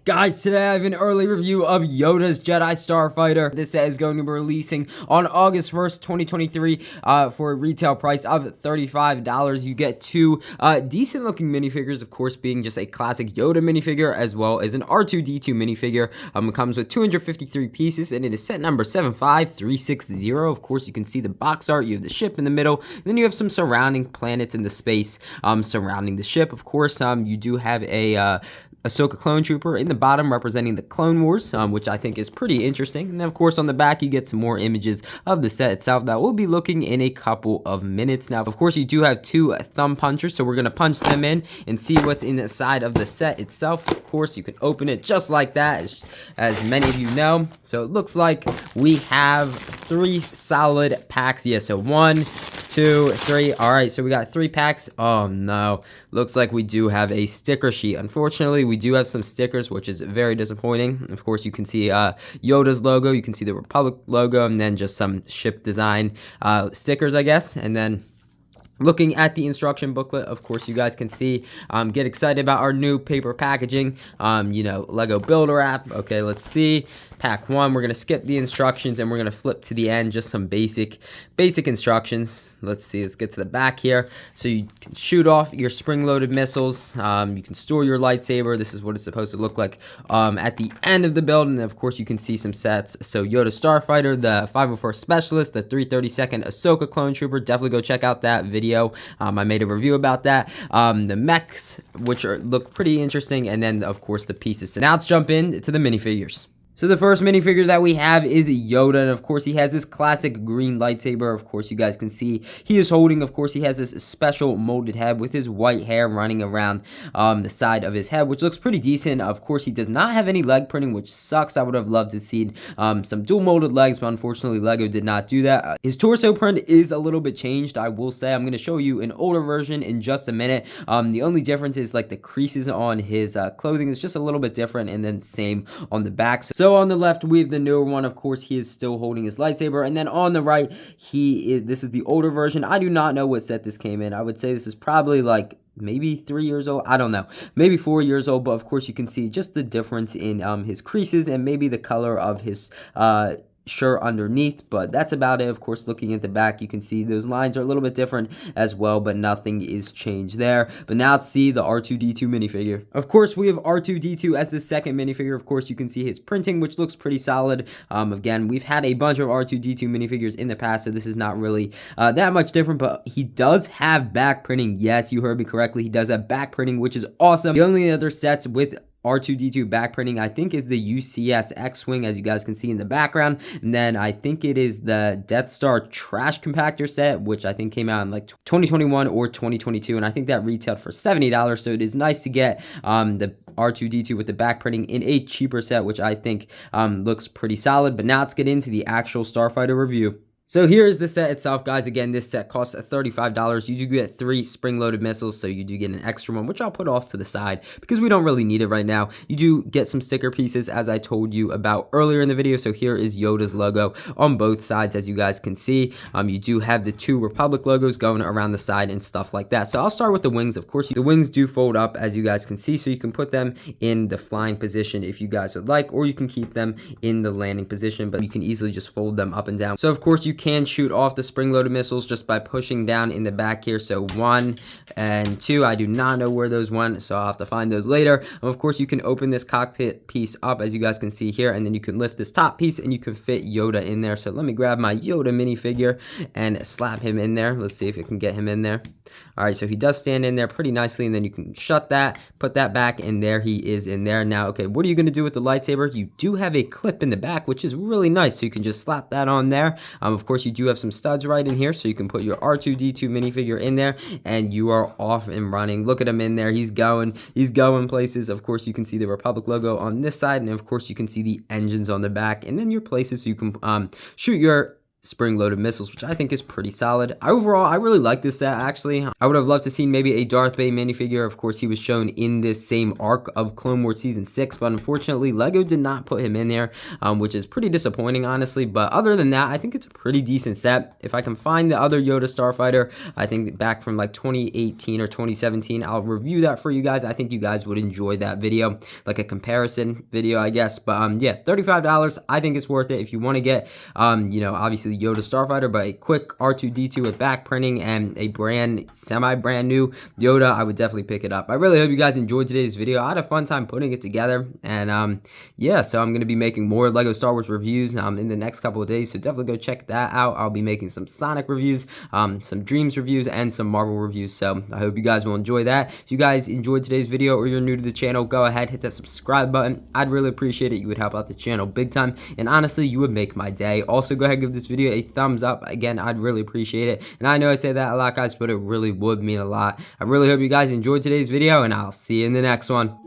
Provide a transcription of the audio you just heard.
Guys, today I have an early review of Yoda's Jedi Starfighter. This set is going to be releasing on August 1st, 2023 for a retail price of $35. You get two decent looking minifigures, of course, being just a classic Yoda minifigure as well as an R2-D2 minifigure. It comes with 253 pieces and it is set number 75360. Of course, you can see the box art. You have the ship in the middle. Then you have some surrounding planets in the space surrounding the ship. Of course, you do have a Ahsoka clone trooper in the bottom representing the Clone Wars, which I think is pretty interesting. And then, of course, on the back, you get some more images of the set itself that we'll be looking in a couple of minutes. Now, of course, you do have two thumb punchers, so we're going to punch them in and see what's inside of the set itself. Of course, you can open it just like that, as many of you know. So it looks like we have three solid packs. Yeah, so 1, 2, 3. All right, so we got 3 packs. Oh no, looks like we do have a sticker sheet. Unfortunately, we do have some stickers, which is very disappointing. Of course, you can see Yoda's logo, you can see the Republic logo, and then just some ship design stickers, I guess. And then looking at the instruction booklet, of course, you guys can see, get excited about our new paper packaging, Lego Builder app. Okay, let's see. Pack 1, we're going to skip the instructions and we're going to flip to the end, just some basic instructions. Let's see, let's get to the back here. So you can shoot off your spring-loaded missiles. You can store your lightsaber. This is what it's supposed to look like at the end of the build. And then, of course, you can see some sets. So Yoda Starfighter, the 504 Specialist, the 332nd Ahsoka Clone Trooper. Definitely go check out that video. I made a review about that. The mechs, which look pretty interesting. And then, of course, the pieces. So now let's jump into the minifigures. So the first minifigure that we have is Yoda, and of course he has this classic green lightsaber. Of course, you guys can see he is holding, of course, he has this special molded head with his white hair running around the side of his head, which looks pretty decent. Of course, he does not have any leg printing, which sucks. I would have loved to see some dual molded legs, but unfortunately Lego did not do that. His torso print is a little bit changed, I will say. I'm going to show you an older version in just a minute. The only difference is like the creases on his clothing is just a little bit different, and then same on the back. So on the left, we have the newer one. Of course, he is still holding his lightsaber. And then on the right, this is the older version. I do not know what set this came in. I would say this is probably like maybe 3 years old. I don't know. Maybe 4 years old. But of course, you can see just the difference in his creases and maybe the color of his shirt underneath, but that's about it. Of course, looking at the back, you can see those lines are a little bit different as well, but nothing is changed there. But now let's see the R2-D2 minifigure. Of course, we have R2-D2 as the second minifigure. Of course, you can see his printing, which looks pretty solid. Again, we've had a bunch of R2-D2 minifigures in the past, so this is not really that much different, but he does have back printing. Yes, you heard me correctly. He does have back printing, which is awesome. The only other sets with R2-D2 back printing, I think, is the UCS X-Wing, as you guys can see in the background. And then I think it is the Death Star trash compactor set, which I think came out in like 2021 or 2022. And I think that retailed for $70. So it is nice to get the R2-D2 with the back printing in a cheaper set, which I think looks pretty solid. But now let's get into the actual Starfighter review. So here is the set itself, guys. Again, this set costs $35. You do get 3 spring-loaded missiles, so you do get an extra one, which I'll put off to the side because we don't really need it right now. You do get some sticker pieces, as I told you about earlier in the video. So here is Yoda's logo on both sides, as you guys can see. You do have the 2 Republic logos going around the side and stuff like that. So I'll start with the wings. Of course, the wings do fold up, as you guys can see, so you can put them in the flying position if you guys would like, or you can keep them in the landing position, but you can easily just fold them up and down. So of course, you can shoot off the spring-loaded missiles just by pushing down in the back here. So 1 and 2, I do not know where those went, so I'll have to find those later. And of course, you can open this cockpit piece up, as you guys can see here, and then you can lift this top piece and you can fit Yoda in there. So let me grab my Yoda minifigure and slap him in there. Let's see if it can get him in there. All right, so he does stand in there pretty nicely, and then you can shut that, put that back, and there he is in there. Now, okay, what are you going to do with the lightsaber? You do have a clip in the back, which is really nice, so you can just slap that on there. Of course, you do have some studs right in here, so you can put your R2-D2 minifigure in there, and you are off and running. Look at him in there. He's going places. Of course, you can see the Republic logo on this side, and of course, you can see the engines on the back, and then your places so you can shoot your spring-loaded missiles, which I think is pretty solid. Overall, I really like this set, actually. I would have loved to see maybe a Darth Bane minifigure. Of course, he was shown in this same arc of Clone Wars Season 6, but unfortunately, LEGO did not put him in there, which is pretty disappointing, honestly. But other than that, I think it's a pretty decent set. If I can find the other Yoda Starfighter, I think back from like 2018 or 2017, I'll review that for you guys. I think you guys would enjoy that video, like a comparison video, I guess. But yeah, $35, I think it's worth it if you want to get, you know, obviously Yoda Starfighter, but a quick R2-D2 with back printing and a semi-brand new Yoda. I would definitely pick it up. I really hope you guys enjoyed today's video. I had a fun time putting it together, and yeah, so I'm going to be making more LEGO Star Wars reviews in the next couple of days, so definitely go check that out. I'll be making some Sonic reviews, some Dreams reviews, and some Marvel reviews, so I hope you guys will enjoy that. If you guys enjoyed today's video or you're new to the channel, go ahead, hit that subscribe button. I'd really appreciate it. You would help out the channel big time, and honestly, you would make my day. Also, go ahead and give this video a thumbs up. Again, I'd really appreciate it, and I know I say that a lot, guys, but it really would mean a lot. I really hope you guys enjoyed today's video, and I'll see you in the next one.